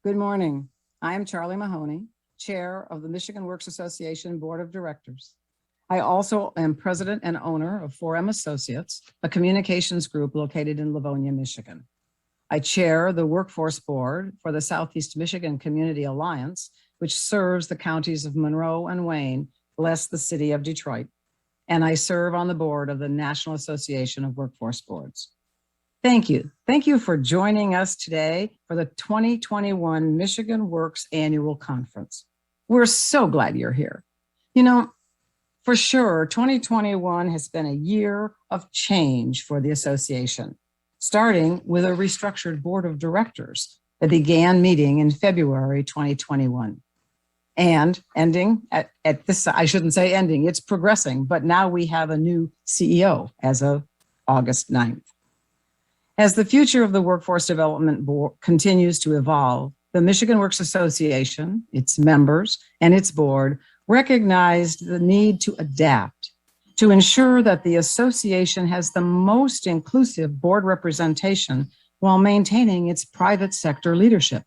Good morning. I am Charlie Mahoney, Chair of the Michigan Works Association Board of Directors. I also am President and owner of 4M Associates, a communications group located in Livonia, Michigan. I chair the Workforce Board for the Southeast Michigan Community Alliance, which serves the counties of Monroe and Wayne, less the city of Detroit. And I serve on the board of the National Association of Workforce Boards. Thank you. Thank you for joining us today for the 2021 Michigan Works Annual Conference. We're so glad you're here. You know, for sure, 2021 has been a year of change for the association, starting with a restructured board of directors that began meeting in February 2021. And ending at this, I shouldn't say ending, it's progressing, but now we have a new CEO as of August 9th. As the future of the Workforce Development Board continues to evolve, the Michigan Works Association, its members, and its board recognized the need to adapt to ensure that the association has the most inclusive board representation while maintaining its private sector leadership.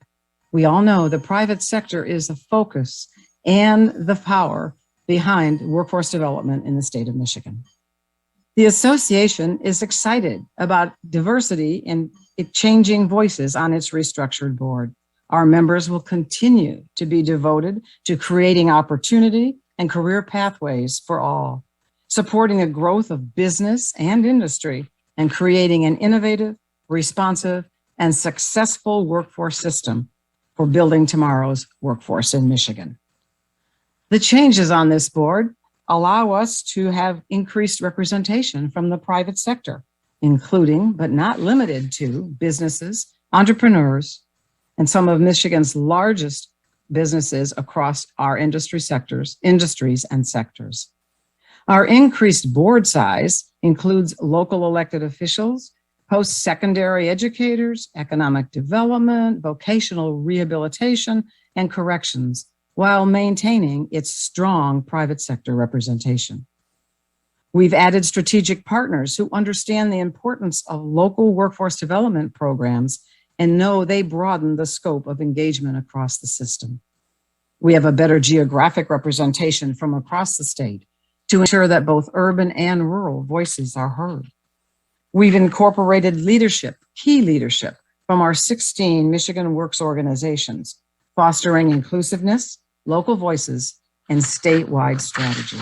We all know the private sector is the focus and the power behind workforce development in the state of Michigan. The association is excited about diversity and changing voices on its restructured board. Our members will continue to be devoted to creating opportunity and career pathways for all, supporting the growth of business and industry, and creating an innovative, responsive, and successful workforce system for building tomorrow's workforce in Michigan. The changes on this board allow us to have increased representation from the private sector, including, but not limited to, businesses, entrepreneurs, and some of Michigan's largest businesses across our industries and sectors. Our increased board size includes local elected officials, post-secondary educators, economic development, vocational rehabilitation, and corrections, while maintaining its strong private sector representation. We've added strategic partners who understand the importance of local workforce development programs and know they broaden the scope of engagement across the system. We have a better geographic representation from across the state to ensure that both urban and rural voices are heard. We've incorporated key leadership from our 16 Michigan Works organizations, fostering inclusiveness, local voices, and statewide strategy.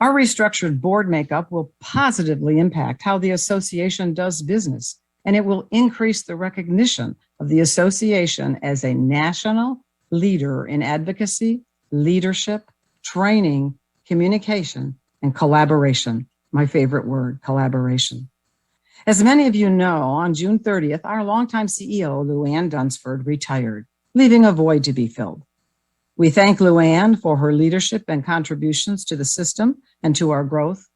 Our restructured board makeup will positively impact how the association does business, and it will increase the recognition of the association as a national leader in advocacy, leadership, training, communication, and collaboration. My favorite word, collaboration. As many of you know, on June 30th, our longtime CEO, Luann Dunsford, retired, leaving a void to be filled. We thank Luann for her leadership and contributions to the system and to our growth,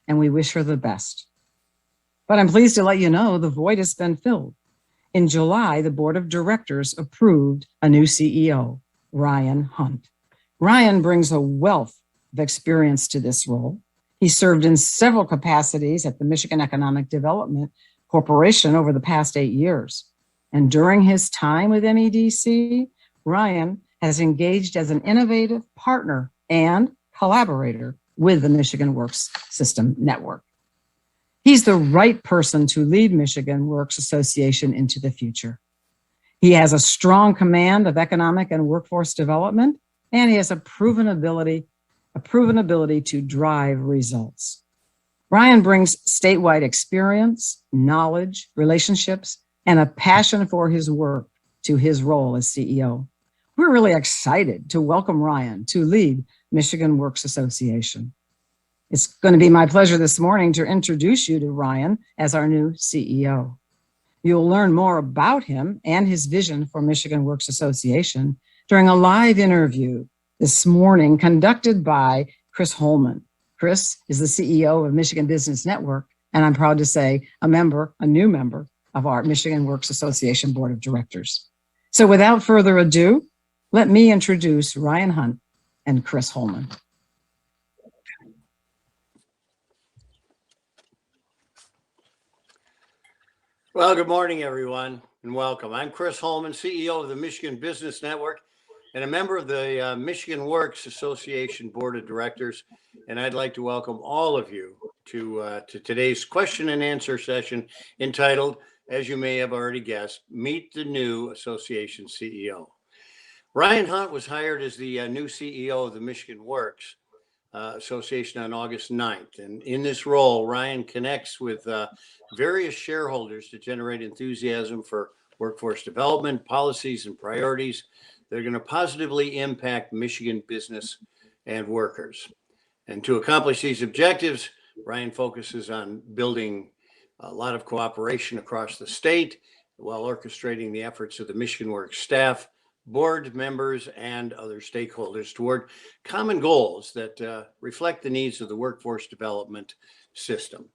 and we wish her the best. But I'm pleased to let you know the void has been filled. In July, the board of directors approved a new CEO, Ryan Hundt. Ryan brings a wealth of experience to this role. He served in several capacities at the Michigan Economic Development Corporation over the past 8 years. And during his time with MEDC, Ryan has engaged as an innovative partner and collaborator with the Michigan Works System Network. He's the right person to lead Michigan Works Association into the future. He has a strong command of economic and workforce development, and he has a proven ability to drive results. Ryan brings statewide experience, knowledge, relationships, and a passion for his work to his role as CEO. We're really excited to welcome Ryan to lead Michigan Works Association. It's going to be my pleasure this morning to introduce you to Ryan as our new CEO. You'll learn more about him and his vision for Michigan Works Association during a live interview this morning conducted by Chris Holman. Chris is the CEO of Michigan Business Network, and I'm proud to say a new member of our Michigan Works Association Board of Directors. So without further ado, let me introduce Ryan Hundt and Chris Holman. Well, good morning, everyone. and welcome. I'm Chris Holman, CEO of the Michigan Business Network and a member of the Michigan Works Association Board of Directors. And I'd like to welcome all of you to today's question and answer session entitled, as you may have already guessed, Meet the New Association CEO. Ryan Hundt was hired as the new CEO of the Michigan Works Association on August 9th. And in this role, Ryan connects with various shareholders to generate enthusiasm for workforce development, policies, and priorities that are going to positively impact Michigan business and workers. And to accomplish these objectives, Ryan focuses on building a lot of cooperation across the state while orchestrating the efforts of the Michigan Works staff, board members, and other stakeholders toward common goals that reflect the needs of the workforce development system.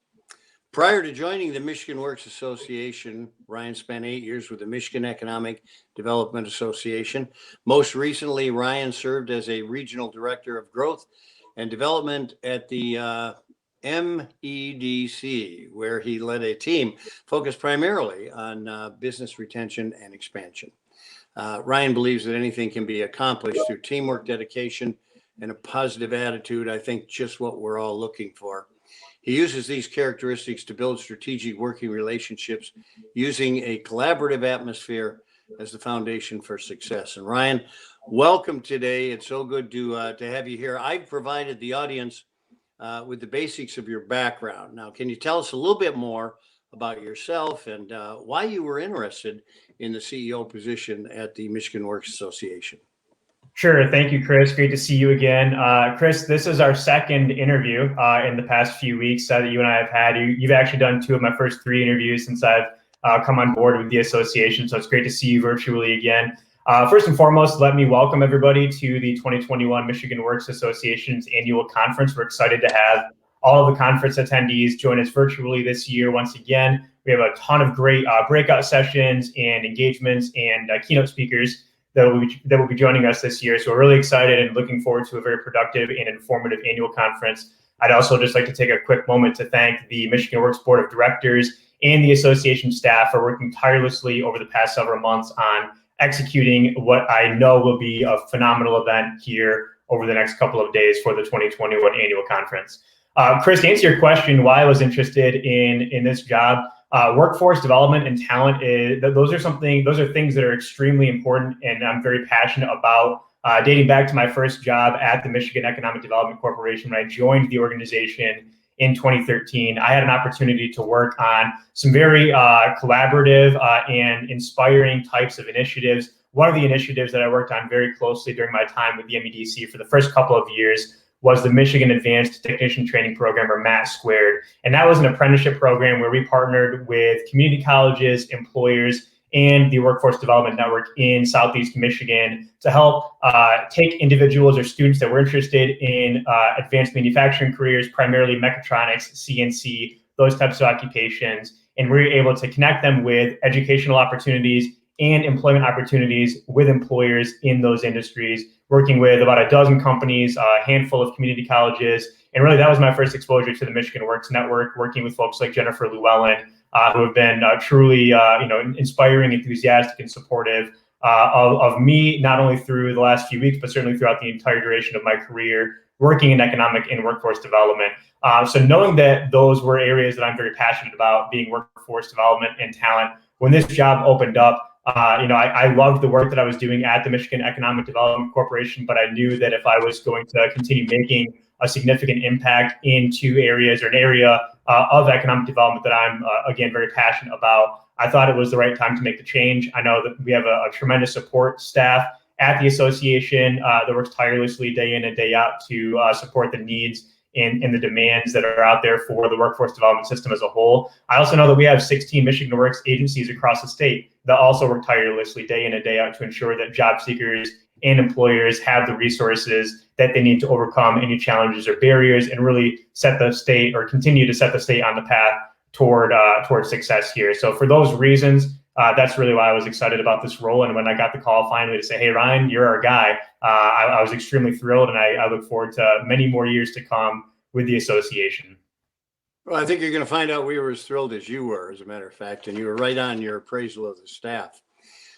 Prior to joining the Michigan Works Association, Ryan spent 8 years with the Michigan Economic Development Association. Most recently, Ryan served as a regional director of growth and development at the MEDC, where he led a team focused primarily on business retention and expansion. Ryan believes that anything can be accomplished through teamwork, dedication, and a positive attitude. I think just what we're all looking for. He uses these characteristics to build strategic working relationships using a collaborative atmosphere as the foundation for success. And Ryan, welcome today. It's so good to have you here. I've provided the audience with the basics of your background. Now, can you tell us a little bit more about yourself and why you were interested in the CEO position at the Michigan Works Association? Sure. Thank you, Chris. Great to see you again. Chris, this is our second interview in the past few weeks that you and I have had. You've actually done 2 of my first 3 interviews since I've come on board with the association. So it's great to see you virtually again. First and foremost, let me welcome everybody to the 2021 Michigan Works Association's annual conference. We're excited to have all of the conference attendees join us virtually this year. Once again, we have a ton of great breakout sessions and engagements and keynote speakers that will be joining us this year. So we're really excited and looking forward to a very productive and informative annual conference. I'd also just like to take a quick moment to thank the Michigan Works Board of Directors and the association staff for working tirelessly over the past several months on executing what I know will be a phenomenal event here over the next couple of days for the 2021 annual conference. Chris, to answer your question, why I was interested in this job, workforce development and talent those are things that are extremely important, and I'm very passionate about. Dating back to my first job at the Michigan Economic Development Corporation, when I joined the organization in 2013, I had an opportunity to work on some very collaborative and inspiring types of initiatives. One of the initiatives that I worked on very closely during my time with the MEDC for the first couple of years was the Michigan Advanced Technician Training Program, or MAT Squared. And that was an apprenticeship program where we partnered with community colleges, employers, and the Workforce Development Network in Southeast Michigan to help take individuals or students that were interested in advanced manufacturing careers, primarily mechatronics, CNC, those types of occupations. And we were able to connect them with educational opportunities and employment opportunities with employers in those industries, working with about a dozen companies, a handful of community colleges. And really, that was my first exposure to the Michigan Works Network, working with folks like Jennifer Llewellyn, who have been truly inspiring, enthusiastic, and supportive of me, not only through the last few weeks, but certainly throughout the entire duration of my career working in economic and workforce development. So knowing that those were areas that I'm very passionate about, being workforce development and talent, when this job opened up, I loved the work that I was doing at the Michigan Economic Development Corporation, but I knew that if I was going to continue making a significant impact in 2 areas, or an area of economic development that I'm, again, very passionate about, I thought it was the right time to make the change. I know that we have a tremendous support staff at the association that works tirelessly day in and day out to support the needs and the demands that are out there for the workforce development system as a whole. I also know that we have 16 Michigan Works agencies across the state that also work tirelessly day in and day out to ensure that job seekers and employers have the resources that they need to overcome any challenges or barriers and really set the state, or continue to set the state on the path toward success here. So for those reasons, that's really why I was excited about this role. And when I got the call finally to say, hey, Ryan, you're our guy, I was extremely thrilled, and I look forward to many more years to come with the association. Well, I think you're going to find out we were as thrilled as you were, as a matter of fact, and you were right on your appraisal of the staff.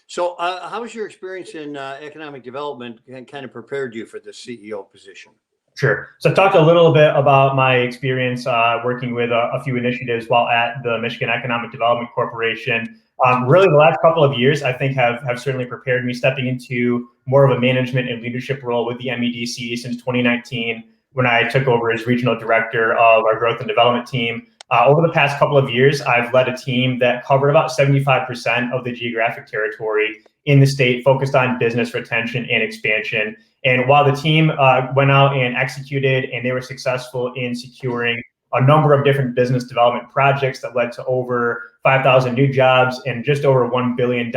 So how was your experience in economic development and kind of prepared you for the CEO position? Sure. So I talked a little bit about my experience working with a few initiatives while at the Michigan Economic Development Corporation. Really, the last couple of years, I think, have certainly prepared me stepping into more of a management and leadership role with the MEDC since 2019, when I took over as regional director of our growth and development team. Over the past couple of years, I've led a team that covered about 75% of the geographic territory in the state, focused on business retention and expansion. And while the team went out and executed, and they were successful in securing a number of different business development projects that led to over 5,000 new jobs and just over $1 billion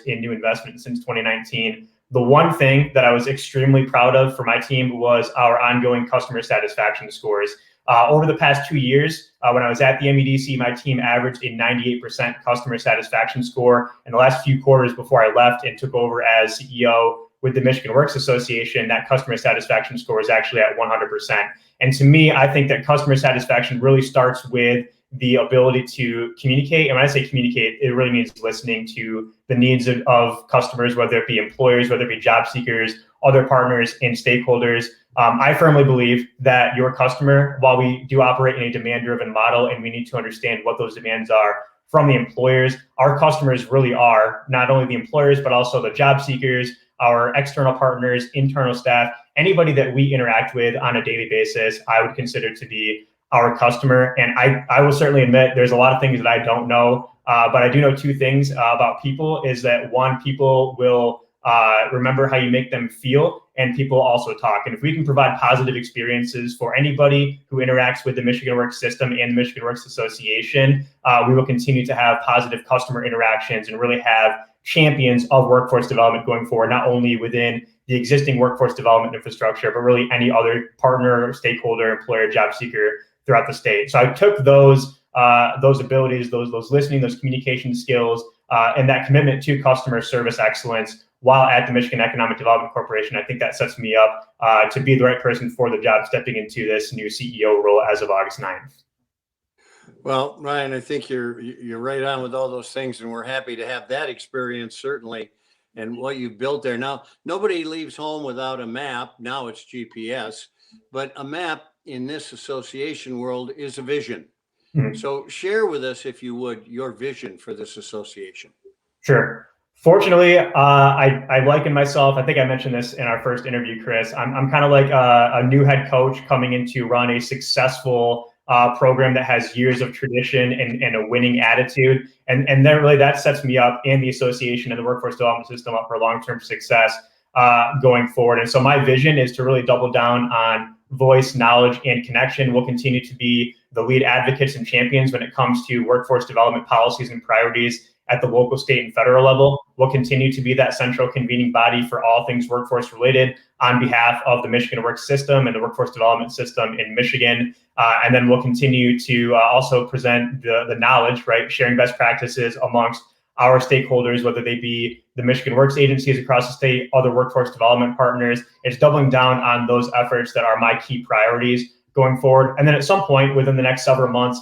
in new investment since 2019. The one thing that I was extremely proud of for my team was our ongoing customer satisfaction scores. Over the past 2 years, when I was at the MEDC, my team averaged a 98% customer satisfaction score. In the last few quarters before I left and took over as CEO with the Michigan Works Association, that customer satisfaction score is actually at 100%. And to me, I think that customer satisfaction really starts with the ability to communicate. And when I say communicate, it really means listening to the needs of customers, whether it be employers, whether it be job seekers, other partners, and stakeholders. I firmly believe that your customer, while we do operate in a demand-driven model and we need to understand what those demands are from the employers, our customers really are not only the employers, but also the job seekers, our external partners, internal staff, anybody that we interact with on a daily basis, I would consider to be our customer. And I will certainly admit there's a lot of things that I don't know, but I do know two things about people is that one, people will remember how you make them feel, and people also talk. And if we can provide positive experiences for anybody who interacts with the Michigan Works system and the Michigan Works Association, we will continue to have positive customer interactions and really have champions of workforce development going forward, not only within the existing workforce development infrastructure, but really any other partner, stakeholder, employer, job seeker throughout the state. So I took those abilities, those listening, those communication skills, and that commitment to customer service excellence while at the Michigan Economic Development Corporation. I think that sets me up to be the right person for the job stepping into this new CEO role as of August 9th. Well, Ryan, I think you're right on with all those things, and we're happy to have that experience, certainly, and what you built there. Now, nobody leaves home without a map. Now it's GPS, but a map in this association world is a vision. Mm-hmm. So share with us, if you would, your vision for this association. Sure. Fortunately, I liken myself, I think I mentioned this in our first interview, Chris, I'm kind of like a new head coach coming in to run a successful program that has years of tradition and a winning attitude. And then really that sets me up and the association and the workforce development system up for long-term success going forward. And so my vision is to really double down on voice, knowledge, and connection. We'll continue to be the lead advocates and champions when it comes to workforce development policies and priorities at the local, state, and federal level. We'll continue to be that central convening body for all things workforce related on behalf of the Michigan Works system and the workforce development system in Michigan. And then we'll continue to also present the knowledge, right? Sharing best practices amongst our stakeholders, whether they be the Michigan Works agencies across the state, other workforce development partners. It's doubling down on those efforts that are my key priorities going forward. And then at some point within the next several months,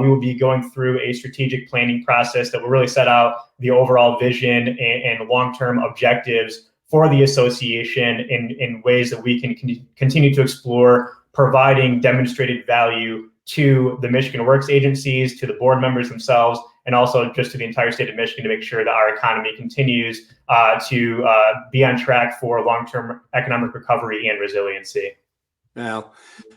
we will be going through a strategic planning process that will really set out the overall vision and long-term objectives for the association in ways that we can continue to explore, providing demonstrated value to the Michigan Works agencies, to the board members themselves, and also just to the entire state of Michigan to make sure that our economy continues to be on track for long-term economic recovery and resiliency. Now,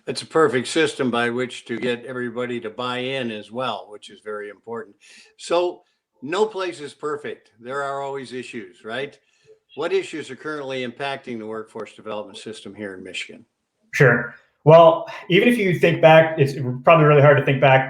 it's a perfect system by which to get everybody to buy in as well, which is very important. So no place is perfect. There are always issues, right? What issues are currently impacting the workforce development system here in Michigan? Sure. Well, even if you think back, it's probably really hard to think back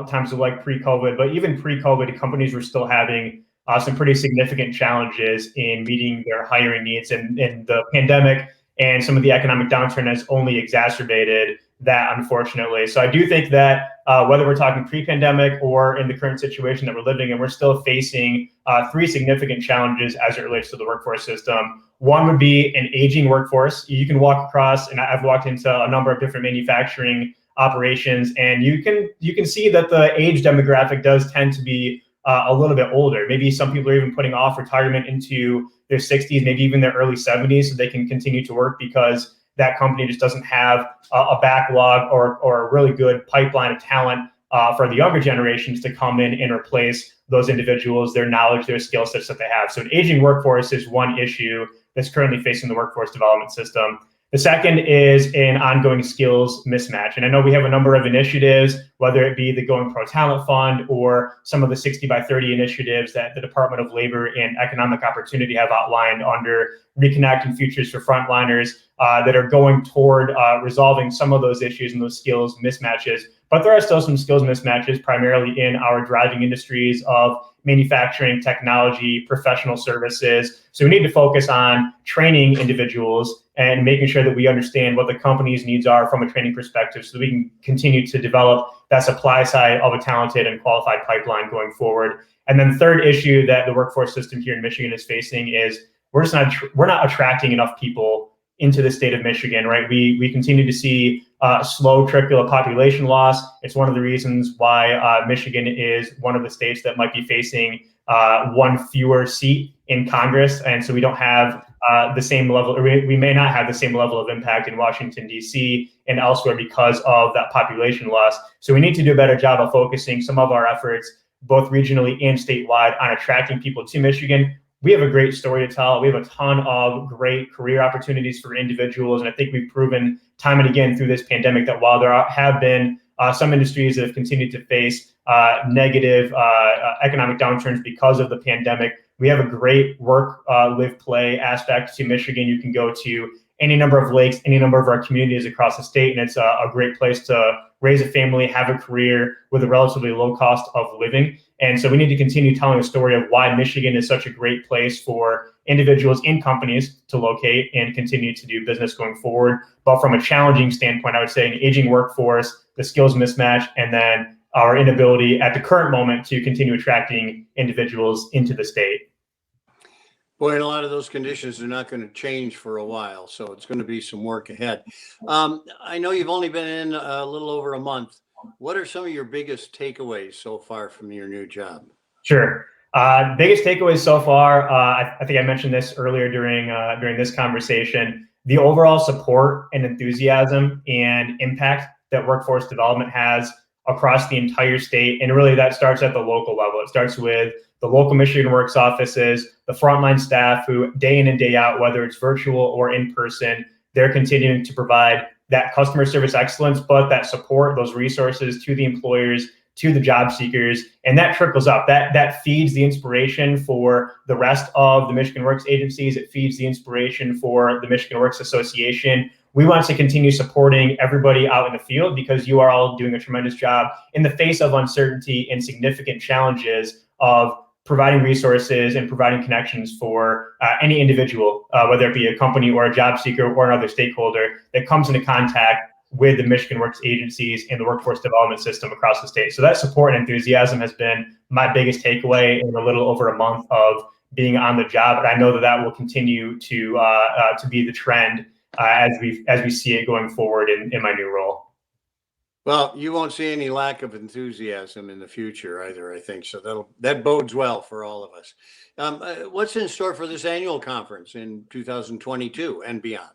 times of like pre-COVID, but even pre-COVID, companies were still having some pretty significant challenges in meeting their hiring needs, and the pandemic and some of the economic downturn has only exacerbated that, unfortunately. So I do think that whether we're talking pre-pandemic or in the current situation that we're living in, we're still facing three significant challenges as it relates to the workforce system. One would be an aging workforce. You can walk across, and I've walked into a number of different manufacturing operations. And you can see that the age demographic does tend to be a little bit older. Maybe some people are even putting off retirement into their 60s, maybe even their early 70s, so they can continue to work because that company just doesn't have a backlog or a really good pipeline of talent for the younger generations to come in and replace those individuals, their knowledge, their skill sets that they have. So an aging workforce is one issue that's currently facing the workforce development system. The second is an ongoing skills mismatch. And I know we have a number of initiatives, whether it be the Going Pro Talent Fund or some of the 60 by 30 initiatives that the Department of Labor and Economic Opportunity have outlined under Reconnect and Futures for Frontliners that are going toward resolving some of those issues and those skills mismatches. But there are still some skills mismatches, primarily in our driving industries of manufacturing, technology, professional services. So we need to focus on training individuals and making sure that we understand what the company's needs are from a training perspective so that we can continue to develop that supply side of a talented and qualified pipeline going forward. And then the third issue that the workforce system here in Michigan is facing is we're not attracting enough people into the state of Michigan, right? We continue to see slow trickle of population loss. It's one of the reasons why Michigan is one of the states that might be facing one fewer seat in Congress. And so we don't have the same level, or we may not have the same level of impact in Washington, D.C. and elsewhere because of that population loss. So we need to do a better job of focusing some of our efforts, both regionally and statewide, on attracting people to Michigan. We have a great story to tell. We have a ton of great career opportunities for individuals. And I think we've proven time and again through this pandemic that while there have been some industries that have continued to face negative economic downturns because of the pandemic, we have a great work, live, play aspect to Michigan. You can go to any number of lakes, any number of our communities across the state, and it's a great place to raise a family, have a career with a relatively low cost of living. And so we need to continue telling the story of why Michigan is such a great place for individuals and companies to locate and continue to do business going forward. But from a challenging standpoint, I would say an aging workforce, the skills mismatch, and then our inability at the current moment to continue attracting individuals into the state. Boy, and a lot of those conditions are not going to change for a while, so it's going to be some work ahead. I know you've only been in a little over a month. What are some of your biggest takeaways so far from your new job? Sure. Biggest takeaways so far, I think I mentioned this earlier during this conversation, the overall support and enthusiasm and impact that workforce development has across the entire state. And really that starts at the local level. It starts with the local Michigan Works offices, the frontline staff who day in and day out, whether it's virtual or in person, they're continuing to provide that customer service excellence, but that support, those resources to the employers, to the job seekers, and that trickles up. That feeds the inspiration for the rest of the Michigan Works agencies. It feeds the inspiration for the Michigan Works Association. We want to continue supporting everybody out in the field because you are all doing a tremendous job in the face of uncertainty and significant challenges of providing resources and providing connections for any individual, whether it be a company or a job seeker or another stakeholder that comes into contact with the Michigan Works agencies and the workforce development system across the state. So that support and enthusiasm has been my biggest takeaway in a little over a month of being on the job. And I know that will continue to be the trend as we see it going forward in my new role. Well, you won't see any lack of enthusiasm in the future either, I think. So that bodes well for all of us. What's in store for this annual conference in 2022 and beyond?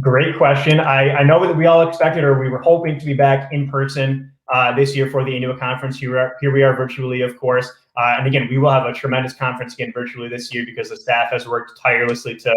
Great question. I know that we all expected, or we were hoping to be back in person this year for the annual conference. Here we are virtually, of course. And again, we will have a tremendous conference again virtually this year because the staff has worked tirelessly to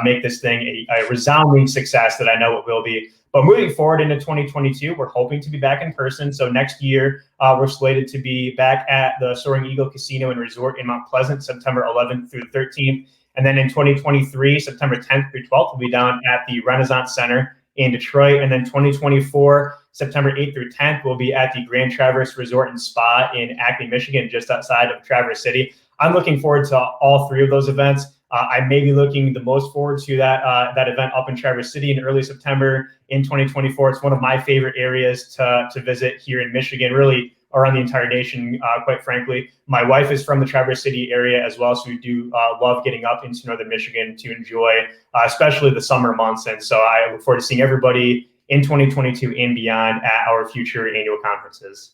make this thing a resounding success that I know it will be. But moving forward into 2022, we're hoping to be back in person. So next year, we're slated to be back at the Soaring Eagle Casino and Resort in Mount Pleasant, September 11th through the 13th. And then in 2023, September 10th through 12th, we'll be down at the Renaissance Center in Detroit. And then 2024, September 8th through 10th, we'll be at the Grand Traverse Resort and Spa in Acme, Michigan, just outside of Traverse City. I'm looking forward to all three of those events. I may be looking the most forward to that event up in Traverse City in early September in 2024. It's one of my favorite areas to visit here in Michigan, really around the entire nation, quite frankly. My wife is from the Traverse City area as well, so we do love getting up into northern Michigan to enjoy, especially the summer months. And so I look forward to seeing everybody in 2022 and beyond at our future annual conferences.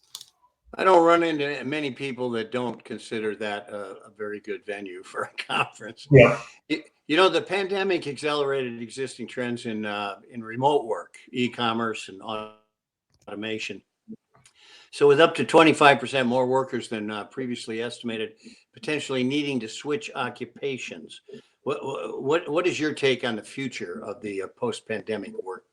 I don't run into many people that don't consider that a very good venue for a conference. Yeah. You know, the pandemic accelerated existing trends in remote work, e-commerce, and automation. So with up to 25% more workers than previously estimated, potentially needing to switch occupations, what is your take on the future of the post-pandemic work?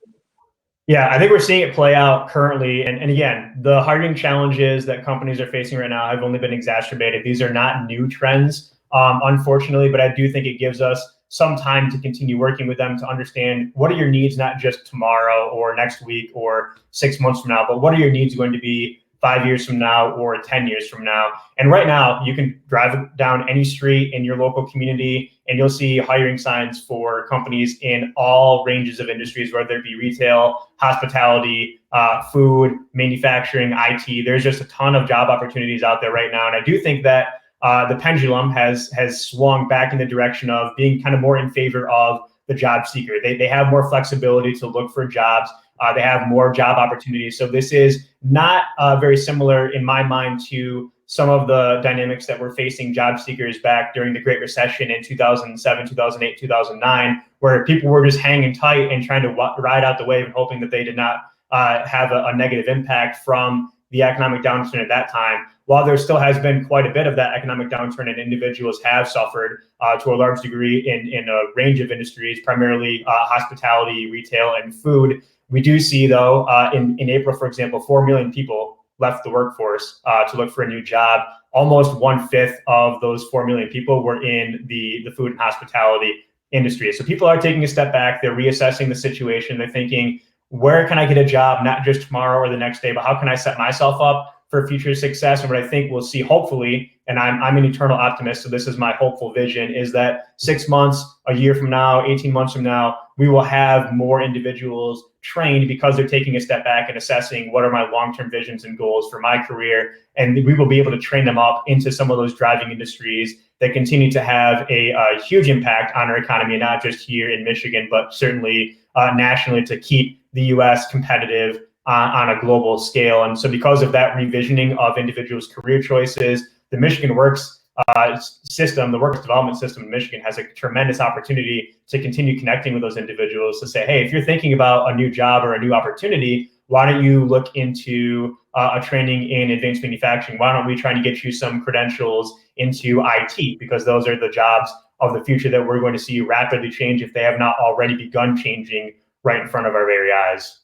Yeah, I think we're seeing it play out currently. And again, the hiring challenges that companies are facing right now have only been exacerbated. These are not new trends, unfortunately, but I do think it gives us some time to continue working with them to understand what are your needs, not just tomorrow or next week or 6 months from now, but what are your needs going to be 5 years from now or 10 years from now. And right now, you can drive down any street in your local community and you'll see hiring signs for companies in all ranges of industries, whether it be retail, hospitality, food, manufacturing, IT. There's just a ton of job opportunities out there right now. And I do think that the pendulum has swung back in the direction of being kind of more in favor of the job seeker. They have more flexibility to look for jobs. They have more job opportunities. So this is not very similar in my mind to some of the dynamics that were facing job seekers back during the Great Recession in 2007, 2008, 2009, where people were just hanging tight and trying to ride out the wave and hoping that they did not have a negative impact from the economic downturn at that time. While there still has been quite a bit of that economic downturn and individuals have suffered to a large degree in a range of industries, primarily hospitality, retail, and food, we do see, though, in April, for example, 4 million people left the workforce to look for a new job. Almost 1/5 of those 4 million people were in the food and hospitality industry. So people are taking a step back. They're reassessing the situation. They're thinking, where can I get a job, not just tomorrow or the next day, but how can I set myself up for future success? And what I think we'll see, hopefully, and I'm an eternal optimist, so this is my hopeful vision, is that 6 months, a year from now, 18 months from now, we will have more individuals trained because they're taking a step back and assessing what are my long-term visions and goals for my career. And we will be able to train them up into some of those driving industries that continue to have a huge impact on our economy, not just here in Michigan, but certainly nationally, to keep the U.S. competitive on a global scale. And so because of that revisioning of individuals' career choices, the Michigan Works system, the works development system in Michigan, has a tremendous opportunity to continue connecting with those individuals to say, hey, if you're thinking about a new job or a new opportunity, why don't you look into a training in advanced manufacturing? Why don't we try to get you some credentials into IT? Because those are the jobs of the future that we're going to see rapidly change if they have not already begun changing right in front of our very eyes.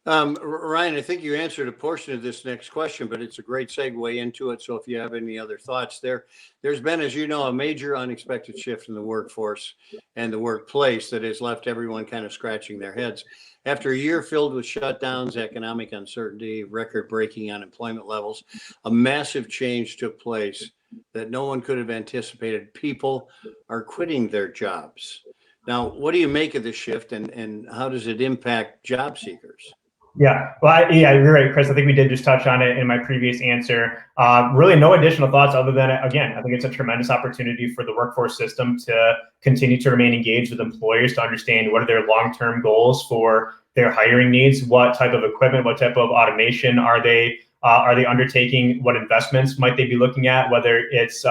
Ryan, I think you answered a portion of this next question, but it's a great segue into it. So if you have any other thoughts there's been, as you know, a major unexpected shift in the workforce and the workplace that has left everyone kind of scratching their heads. After a year filled with shutdowns, economic uncertainty, record-breaking unemployment levels, a massive change took place that no one could have anticipated. People are quitting their jobs. Now, what do you make of this shift, and how does it impact job seekers? Yeah, well, yeah, you're right, Chris. I think we did just touch on it in my previous answer. Really no additional thoughts other than, again, I think it's a tremendous opportunity for the workforce system to continue to remain engaged with employers to understand what are their long-term goals for their hiring needs, what type of equipment, what type of automation are they undertaking, what investments might they be looking at, whether it's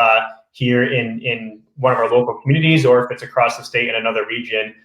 here in one of our local communities or if it's across the state in another region,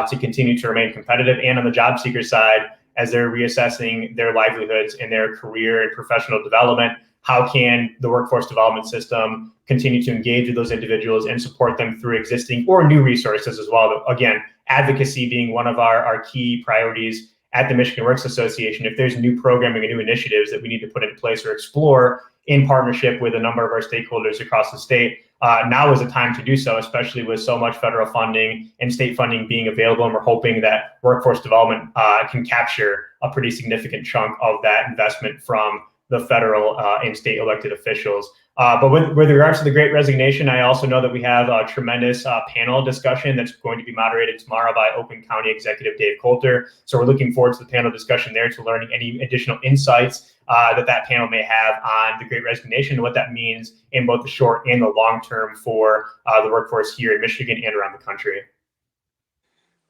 to continue to remain competitive. And on the job seeker side, as they're reassessing their livelihoods and their career and professional development, how can the workforce development system continue to engage with those individuals and support them through existing or new resources as well? Again, advocacy being one of our key priorities at the Michigan Works Association. If there's new programming and new initiatives that we need to put in place or explore in partnership with a number of our stakeholders across the state, now is the time to do so, especially with so much federal funding and state funding being available. And we're hoping that workforce development can capture a pretty significant chunk of that investment from the federal and state elected officials. But with regards to the Great Resignation, I also know that we have a tremendous panel discussion that's going to be moderated tomorrow by Oakland County Executive Dave Coulter. So we're looking forward to the panel discussion there, to learning any additional insights that panel may have on the Great Resignation and what that means in both the short and the long term for the workforce here in Michigan and around the country.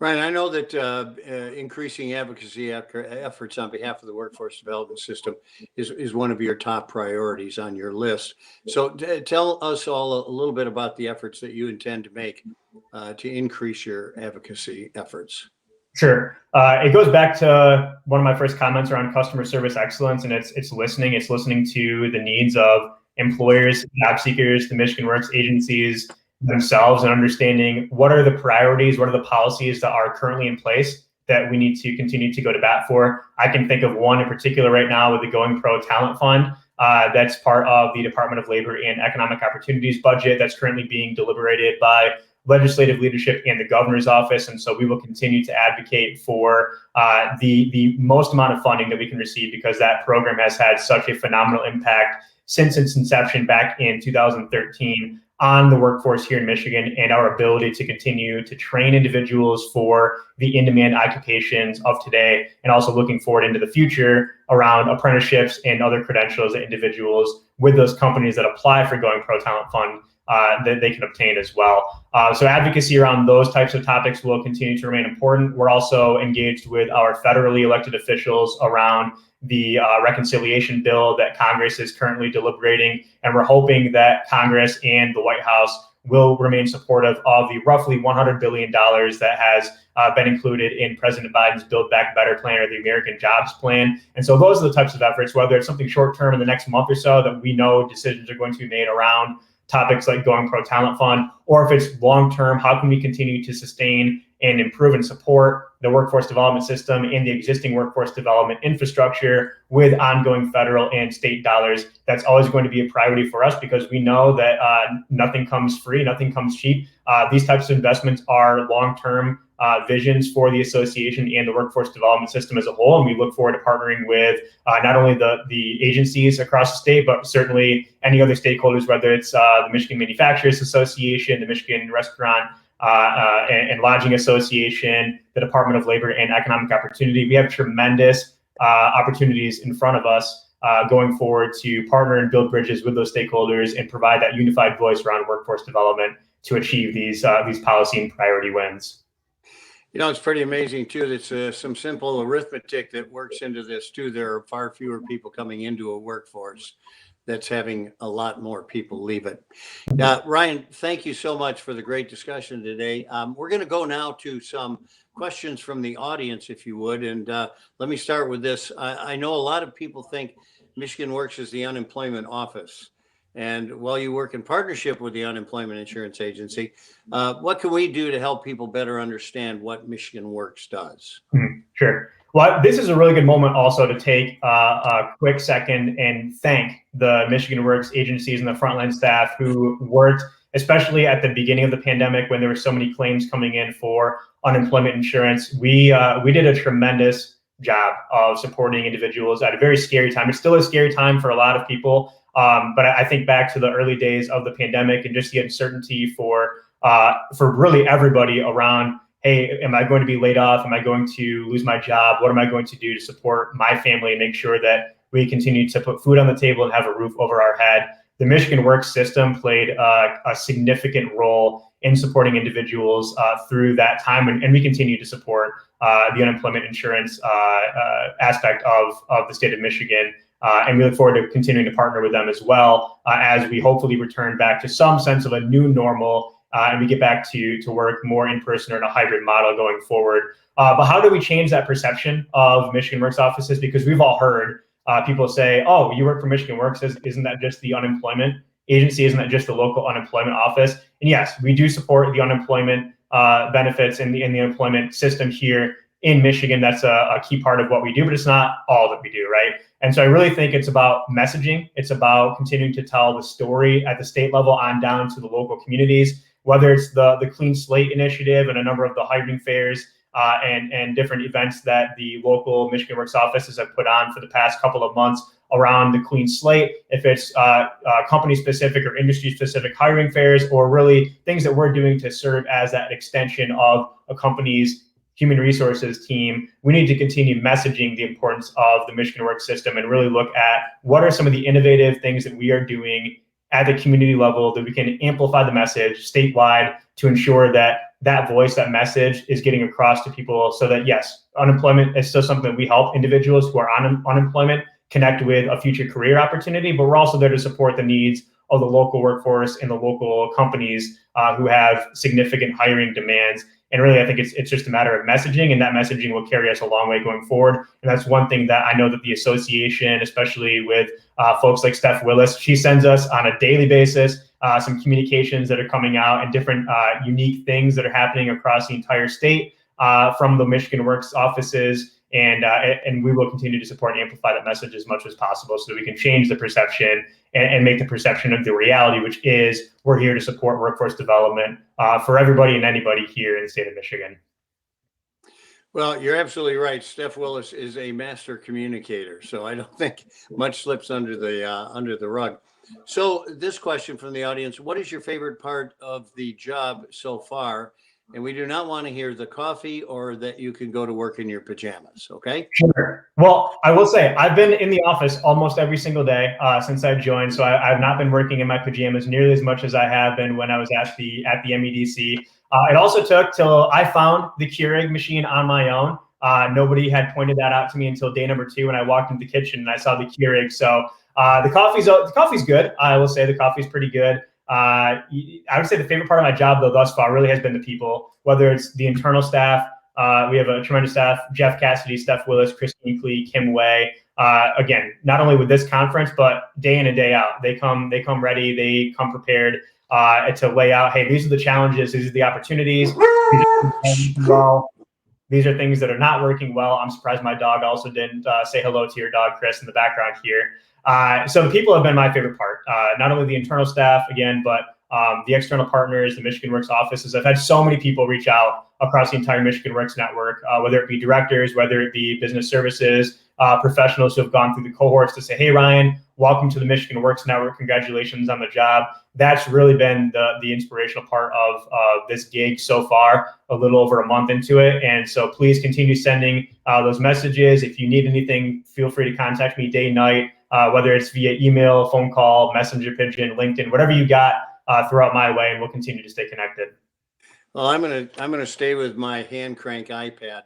Ryan, I know that increasing advocacy efforts on behalf of the workforce development system is one of your top priorities on your list. So tell us all a little bit about the efforts that you intend to make to increase your advocacy efforts. Sure. It goes back to one of my first comments around customer service excellence, and it's listening. It's listening to the needs of employers, job seekers, the Michigan Works agencies themselves, and understanding what are the priorities, what are the policies that are currently in place that we need to continue to go to bat for. I can think of one in particular right now with the Going Pro Talent Fund. That's part of the Department of Labor and Economic Opportunities budget that's currently being deliberated by legislative leadership and the governor's office. And so we will continue to advocate for the most amount of funding that we can receive, because that program has had such a phenomenal impact since its inception back in 2013 on the workforce here in Michigan, and our ability to continue to train individuals for the in-demand occupations of today, and also looking forward into the future around apprenticeships and other credentials that individuals with those companies that apply for Going Pro Talent Fund that they can obtain as well. So advocacy around those types of topics will continue to remain important. We're also engaged with our federally elected officials around the reconciliation bill that Congress is currently deliberating, and we're hoping that Congress and the White House will remain supportive of the roughly $100 billion that has been included in President Biden's Build Back Better plan, or the American Jobs Plan. And so those are the types of efforts, whether it's something short term in the next month or so that we know decisions are going to be made around topics like Going Pro Talent Fund, or if it's long term, how can we continue to sustain and improve and support the workforce development system and the existing workforce development infrastructure with ongoing federal and state dollars. That's always going to be a priority for us, because we know that nothing comes free, nothing comes cheap. These types of investments are long-term visions for the association and the workforce development system as a whole. And we look forward to partnering with not only the agencies across the state, but certainly any other stakeholders, whether it's the Michigan Manufacturers Association, the Michigan Restaurant and Lodging Association, the Department of Labor and Economic Opportunity. We have tremendous opportunities in front of us going forward to partner and build bridges with those stakeholders and provide that unified voice around workforce development to achieve these policy and priority wins. You know, it's pretty amazing too. It's some simple arithmetic that works into this too. There are far fewer people coming into a workforce that's having a lot more people leave it. Ryan, thank you so much for the great discussion today. We're going to go now to some questions from the audience, if you would. And let me start with this. I know a lot of people think Michigan Works is the unemployment office. And while you work in partnership with the Unemployment Insurance Agency, what can we do to help people better understand what Michigan Works does? Sure. Well, this is a really good moment also to take a quick second and thank the Michigan Works agencies and the frontline staff who worked, especially at the beginning of the pandemic when there were so many claims coming in for unemployment insurance. We did a tremendous job of supporting individuals at a very scary time. It's still a scary time for a lot of people, but I think back to the early days of the pandemic and just the uncertainty for really everybody around, hey, am I going to be laid off? Am I going to lose my job? What am I going to do to support my family and make sure that we continue to put food on the table and have a roof over our head? The Michigan Works system played a significant role in supporting individuals through that time, and we continue to support the unemployment insurance aspect of the state of Michigan. And we look forward to continuing to partner with them as well as we hopefully return back to some sense of a new normal and we get back to work more in person or in a hybrid model going forward. But how do we change that perception of Michigan Works offices? Because we've all heard people say, oh, you work for Michigan Works, isn't that just the unemployment agency? Isn't that just the local unemployment office? And yes, we do support the unemployment benefits in the employment system here in Michigan. That's a key part of what we do, but it's not all that we do, right? And so I really think it's about messaging. It's about continuing to tell the story at the state level on down to the local communities, whether it's the Clean Slate Initiative and a number of the hiring fairs and different events that the local Michigan Works offices have put on for the past couple of months around the Clean Slate, if it's company-specific or industry-specific hiring fairs, or really things that we're doing to serve as that extension of a company's human resources team. We need to continue messaging the importance of the Michigan Works system and really look at what are some of the innovative things that we are doing at the community level that we can amplify the message statewide to ensure that that voice, that message is getting across to people so that, yes, unemployment is still something that we help individuals who are on unemployment connect with a future career opportunity, but we're also there to support the needs of the local workforce and the local companies who have significant hiring demands. And really, I think it's just a matter of messaging, and that messaging will carry us a long way going forward. And that's one thing that I know that the association, especially with folks like Steph Willis, she sends us on a daily basis some communications that are coming out and different unique things that are happening across the entire state from the Michigan Works offices. And we will continue to support and amplify that message as much as possible so that we can change the perception and make the perception of the reality, which is we're here to support workforce development for everybody and anybody here in the state of Michigan. Well, you're absolutely right. Steph Willis is a master communicator, so I don't think much slips under the rug. So this question from the audience: what is your favorite part of the job so far? And we do not want to hear the coffee or that you can go to work in your pajamas. Okay. Sure. Well, I will say I've been in the office almost every single day since I joined. So I've not been working in my pajamas nearly as much as I have been when I was at the MEDC. It also took till I found the Keurig machine on my own. Nobody had pointed that out to me until day number 2 when I walked into the kitchen and I saw the Keurig. So the coffee's good. I will say the coffee's pretty good. I would say the favorite part of my job, though, thus far really has been the people, whether it's the internal staff. We have a tremendous staff: Jeff Cassidy, Steph Willis, Christine Klee, Kim Way. Again, not only with this conference, but day in and day out, they come ready, they come prepared to lay out, hey, these are the challenges, these are the opportunities. These are things that are not working well. I'm surprised my dog also didn't say hello to your dog, Chris, in the background here. So the people have been my favorite part, not only the internal staff, again, but the external partners, the Michigan Works offices. I've had so many people reach out across the entire Michigan Works network, whether it be directors, whether it be business services, professionals who have gone through the cohorts to say, hey, Ryan, welcome to the Michigan Works network. Congratulations on the job. That's really been the inspirational part of this gig so far, a little over a month into it. And so please continue sending those messages. If you need anything, feel free to contact me day, night, whether it's via email, phone call, messenger pigeon, LinkedIn, whatever you got, throw out my way, and we'll continue to stay connected. Well, I'm gonna stay with my hand crank iPad,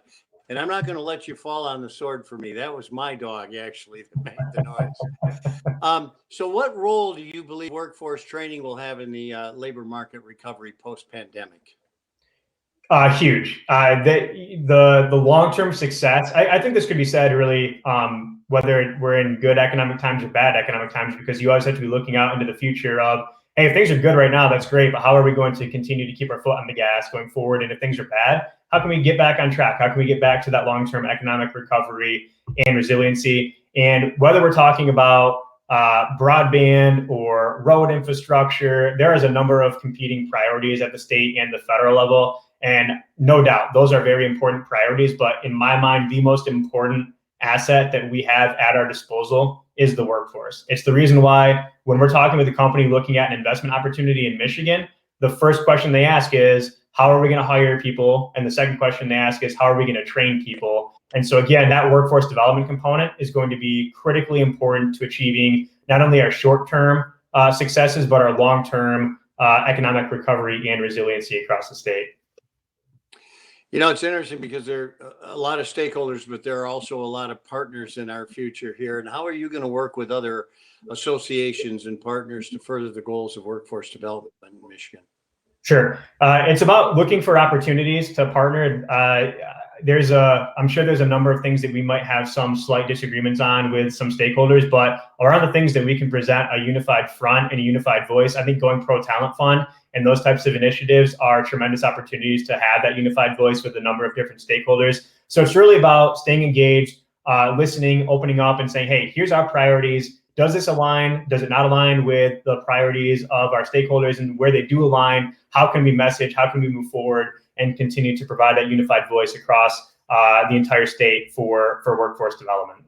and I'm not gonna let you fall on the sword for me. That was my dog actually that made the noise. So what role do you believe workforce training will have in the labor market recovery post-pandemic? Huge. The long-term success, I think this could be said really, whether we're in good economic times or bad economic times, because you always have to be looking out into the future of, hey, if things are good right now, that's great, but how are we going to continue to keep our foot on the gas going forward? And if things are bad, how can we get back on track? How can we get back to that long-term economic recovery and resiliency? And whether we're talking about broadband or road infrastructure, there is a number of competing priorities at the state and the federal level. And no doubt, those are very important priorities. But in my mind, the most important asset that we have at our disposal is the workforce. It's the reason why when we're talking with a company looking at an investment opportunity in Michigan, the first question they ask is, how are we going to hire people? And the second question they ask is, how are we going to train people? And so again, that workforce development component is going to be critically important to achieving not only our short-term successes, but our long-term economic recovery and resiliency across the state. You know, it's interesting because there are a lot of stakeholders, but there are also a lot of partners in our future here. And how are you going to work with other associations and partners to further the goals of workforce development in Michigan? Sure. It's about looking for opportunities to partner. I'm sure there's a number of things that we might have some slight disagreements on with some stakeholders, but around the things that we can present a unified front and a unified voice, I think Going Pro Talent Fund and those types of initiatives are tremendous opportunities to have that unified voice with a number of different stakeholders. So it's really about staying engaged, listening, opening up and saying, hey, here's our priorities. Does this align? Does it not align with the priorities of our stakeholders? And where they do align, how can we message? How can we move forward and continue to provide that unified voice across the entire state for workforce development?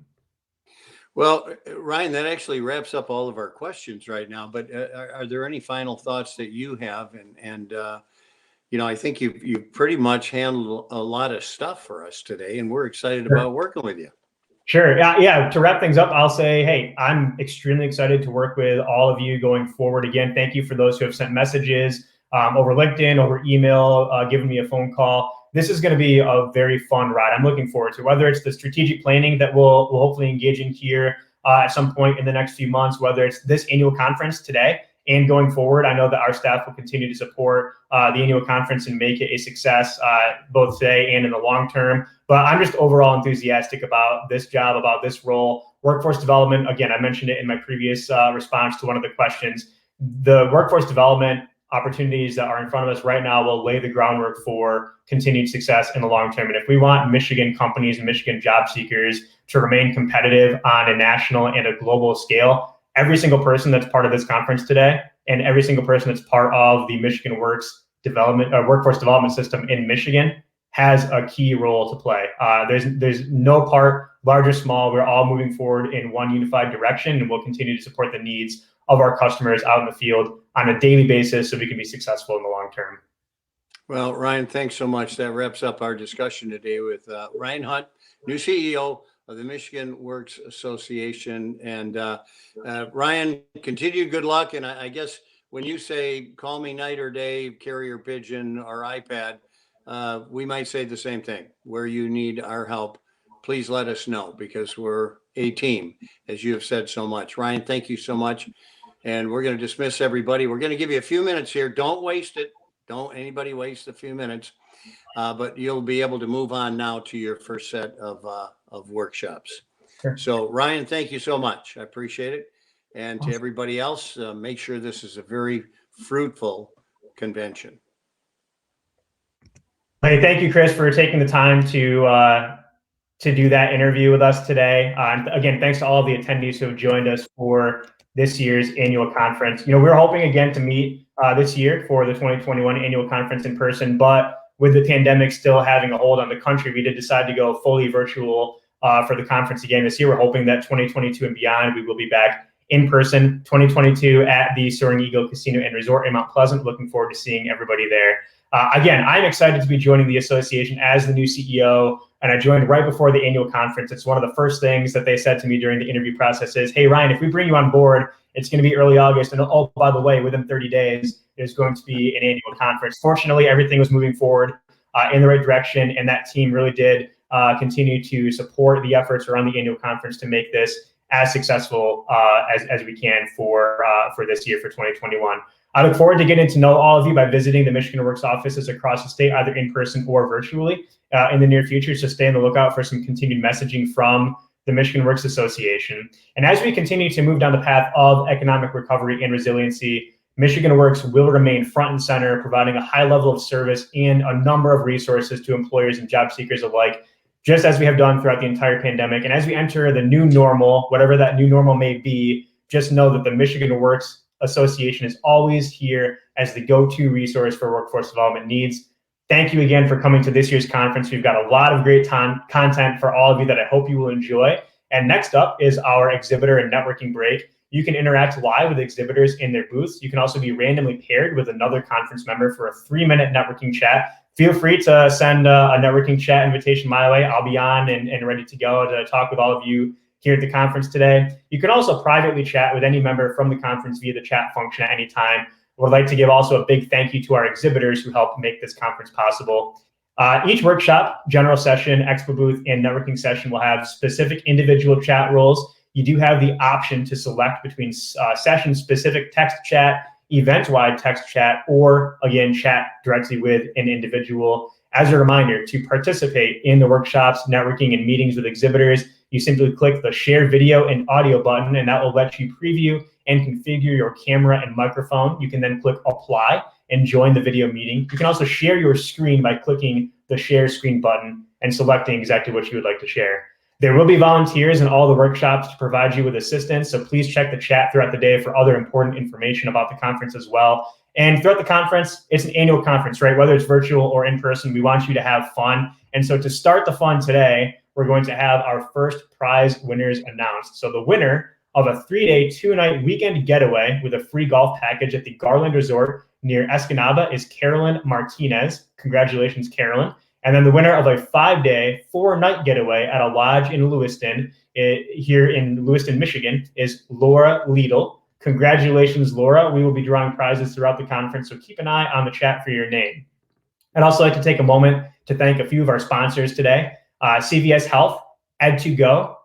Well, Ryan, that actually wraps up all of our questions right now. But are there any final thoughts that you have? And you know, I think you've pretty much handled a lot of stuff for us today, and we're excited about working with you. Sure. Yeah. To wrap things up, I'll say, hey, I'm extremely excited to work with all of you going forward. Again, thank you for those who have sent messages, over LinkedIn, over email, giving me a phone call. This is going to be a very fun ride. I'm looking forward to whether it's the strategic planning that we'll hopefully engage in here at some point in the next few months, whether it's this annual conference today and going forward. I know that our staff will continue to support the annual conference and make it a success both today and in the long term. But I'm just overall enthusiastic about this job, about this role. Workforce development, again, I mentioned it in my previous response to one of the questions. The workforce development opportunities that are in front of us right now will lay the groundwork for continued success in the long term. And if we want Michigan companies and Michigan job seekers to remain competitive on a national and a global scale, every single person that's part of this conference today and every single person that's part of the Michigan Works development workforce development system in Michigan has a key role to play. There's no part, large or small. We're all moving forward in one unified direction, and we'll continue to support the needs of our customers out in the field on a daily basis so we can be successful in the long term. Well, Ryan, thanks so much. That wraps up our discussion today with Ryan Hundt, new CEO of the Michigan Works Association. And Ryan, continued good luck. And I guess when you say call me night or day, carrier pigeon or iPad, we might say the same thing. Where you need our help, please let us know, because we're a team, as you have said so much. Ryan, thank you so much. And we're going to dismiss everybody. We're going to give you a few minutes here. Don't waste it. Don't anybody waste a few minutes. But you'll be able to move on now to your first set of workshops. Sure. So Ryan, thank you so much. I appreciate it. And to everybody else, make sure this is a very fruitful convention. Hey, thank you, Chris, for taking the time to do that interview with us today. Again, thanks to all of the attendees who have joined us for this year's annual conference. We're hoping again to meet this year for the 2021 annual conference in person, but with the pandemic still having a hold on the country, we did decide to go fully virtual for the conference again this year. We're hoping that 2022 and beyond, we will be back in person. 2022 at the Soaring Eagle Casino and Resort in Mount Pleasant. Looking forward to seeing everybody there. Again, I'm excited to be joining the association as the new CEO, and I joined right before the annual conference. It's one of the first things that they said to me during the interview process is, hey, Ryan, if we bring you on board, it's going to be early August. And oh, by the way, within 30 days, there's going to be an annual conference. Fortunately, everything was moving forward in the right direction, and that team really did continue to support the efforts around the annual conference to make this as successful as we can for this year, for 2021. I look forward to getting to know all of you by visiting the Michigan Works offices across the state, either in person or virtually in the near future. So stay on the lookout for some continued messaging from the Michigan Works Association. And as we continue to move down the path of economic recovery and resiliency, Michigan Works will remain front and center, providing a high level of service and a number of resources to employers and job seekers alike, just as we have done throughout the entire pandemic. And as we enter the new normal, whatever that new normal may be, just know that the Michigan Works Association is always here as the go-to resource for workforce development needs. Thank you again for coming to this year's conference. We've got a lot of great content for all of you that I hope you will enjoy. And next up is our exhibitor and networking break. You can interact live with exhibitors in their booths. You can also be randomly paired with another conference member for a 3-minute networking chat. Feel free to send a networking chat invitation my way. I'll be on and ready to go to talk with all of you here at the conference today. You can also privately chat with any member from the conference via the chat function at any time. Would like to give also a big thank you to our exhibitors who helped make this conference possible. Each workshop, general session, expo booth, and networking session will have specific individual chat roles. You do have the option to select between session-specific text chat, event-wide text chat, or again, chat directly with an individual. As a reminder, to participate in the workshops, networking, and meetings with exhibitors, you simply click the share video and audio button, and that will let you preview and configure your camera and microphone. You can then click apply and join the video meeting. You can also share your screen by clicking the share screen button and selecting exactly what you would like to share. There will be volunteers in all the workshops to provide you with assistance, so please check the chat throughout the day for other important information about the conference as well. And throughout the conference, it's an annual conference, right? Whether it's virtual or in person, we want you to have fun. And so to start the fun today, we're going to have our first prize winners announced. So the winner of a 3-day, 2-night weekend getaway with a free golf package at the Garland Resort near Escanaba is Carolyn Martinez. Congratulations, Carolyn. And then the winner of a 5-day, 4-night getaway at a lodge in Lewiston, here in Lewiston, Michigan, is Laura Liedl. Congratulations, Laura. We will be drawing prizes throughout the conference, so keep an eye on the chat for your name. I'd also like to take a moment to thank a few of our sponsors today. CVS Health, Ed2Go,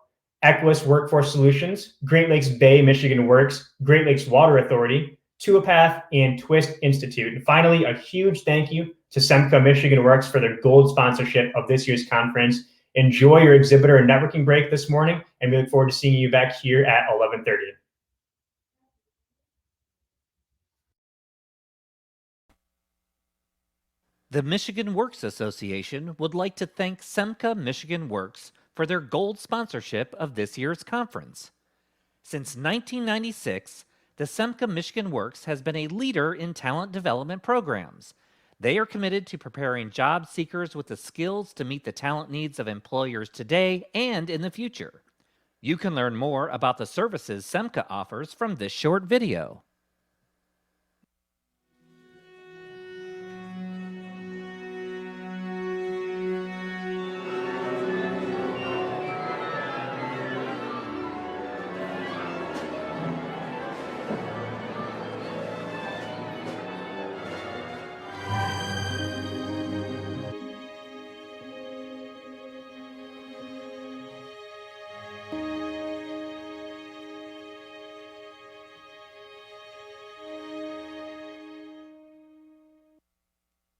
Equus Workforce Solutions, Great Lakes Bay Michigan Works, Great Lakes Water Authority, Tuapath, and Twist Institute. And finally, a huge thank you to Semca Michigan Works for their gold sponsorship of this year's conference. Enjoy your exhibitor and networking break this morning, and we look forward to seeing you back here at 11:30. The Michigan Works Association would like to thank Semca Michigan Works for their gold sponsorship of this year's conference. Since 1996, the Semca Michigan Works has been a leader in talent development programs. They are committed to preparing job seekers with the skills to meet the talent needs of employers today and in the future. You can learn more about the services Semca offers from this short video.